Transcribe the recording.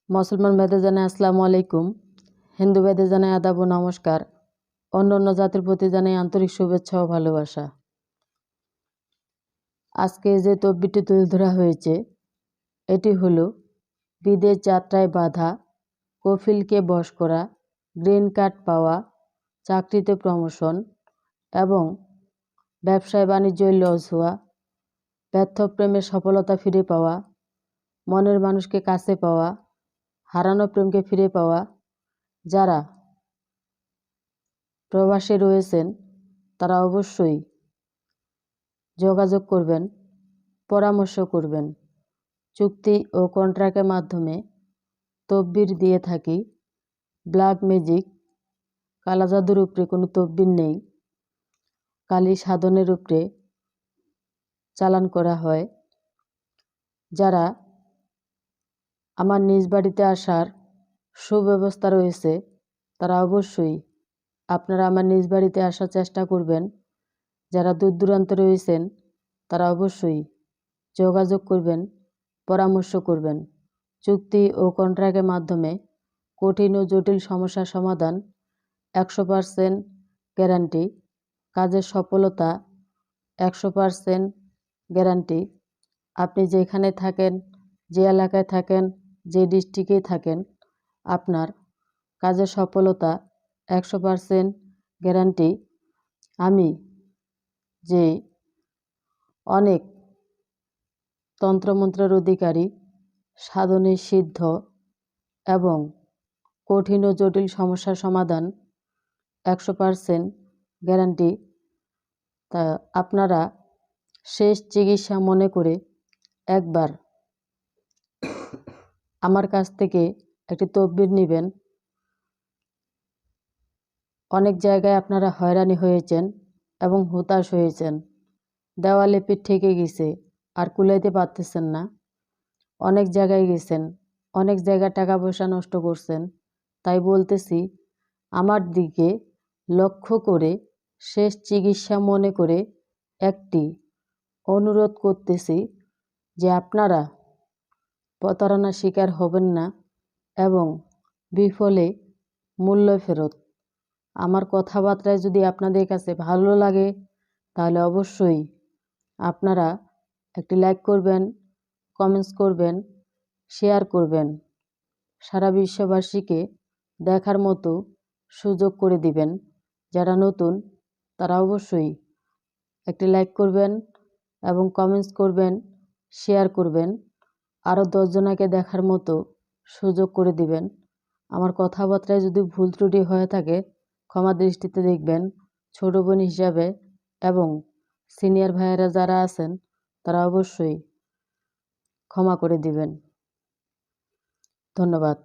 মুসলমান ভাইদের জানাই আসসালামু আলাইকুম, হিন্দু ভাইদের জানাই আদাব ও নমস্কার, অন্য অন্য জাতির প্রতি জানাই আন্তরিক শুভেচ্ছা ও ভালোবাসা। আজকে যে তদবিরটি তুলে ধরা হয়েছে এটি হলো বিদেশ যাত্রায় বাধা, কফিলকে বশ করা, গ্রিন কার্ড পাওয়া, চাকরিতে প্রমোশন এবং ব্যবসায় বাণিজ্যে লস হওয়া, ব্যর্থ প্রেমে সফলতা ফিরে পাওয়া, মনের মানুষকে কাছে পাওয়া, হারানো প্রেমকে ফিরে পাওয়া। যারা প্রবাসে রয়েছেন তারা অবশ্যই যোগাযোগ করবেন, পরামর্শ করবেন। চুক্তি ও কন্ট্রাক্টের মাধ্যমে তদবির দিয়ে থাকি। ব্ল্যাক ম্যাজিক, কালা জাদুর উপরে কোনো তদবির নেই, কালী সাধনের উপরে চালান করা হয়। যারা আমার নিজ বাড়িতে আসার সুব্যবস্থা রয়েছে তারা অবশ্যই আপনারা আমার নিজ বাড়িতে আসার চেষ্টা করবেন। যারা দূর দূরান্তে রয়েছেন তারা অবশ্যই যোগাযোগ করবেন, পরামর্শ করবেন। চুক্তি ও কন্ট্রাক্টের মাধ্যমে কঠিন ও জটিল সমস্যার সমাধান 100% গ্যারান্টি, কাজের সফলতা 100% গ্যারান্টি। আপনি যেখানে থাকেন, যে এলাকায় থাকেন, যে ডিস্ট্রিক্টেই থাকেন, আপনার কাজের সফলতা 100% গ্যারান্টি। আমি যে অনেক তন্ত্রমন্ত্রের অধিকারী, সাধনে সিদ্ধ এবং কঠিন ও জটিল সমস্যার সমাধান 100% গ্যারান্টি। তা আপনারা শেষ চিকিৎসা মনে করে একবার আমার কাছ থেকে একটি তদবির নেবেন। অনেক জায়গায় আপনারা হয়রানি হয়েছেন এবং হতাশ হয়েছেন, দেওয়ালে পিঠ ঠেকে গেছে, আর কুলাইতে পারতেছেন না। অনেক জায়গায় গেছেন, অনেক জায়গায় টাকা পয়সা নষ্ট করছেন। তাই বলতেছি, আমার দিকে লক্ষ্য করে শেষ চিকিৎসা মনে করে একটি অনুরোধ করতেছি যে আপনারা প্রতারণার শিকার হবেন না এবং বিফলে মূল্য ফেরত। আমার কথাবার্তায় যদি আপনাদের কাছে ভালো লাগে তাহলে অবশ্যই আপনারা একটি লাইক করবেন, কমেন্টস করবেন, শেয়ার করবেন। সারা বিশ্ববাসীকে দেখার মতো সুযোগ করে দিবেন। যারা নতুন তারা অবশ্যই একটি লাইক করবেন এবং কমেন্টস করবেন, শেয়ার করবেন। আরও 10 জনাকে দেখার মতো সুযোগ করে দিবেন। আমার কথাবার্তায় যদি ভুল ত্রুটি হয়ে থাকে ক্ষমা দৃষ্টিতে দেখবেন ছোট বোন হিসাবে, এবং সিনিয়র ভাইয়েরা যারা আছেন তারা অবশ্যই ক্ষমা করে দিবেন। ধন্যবাদ।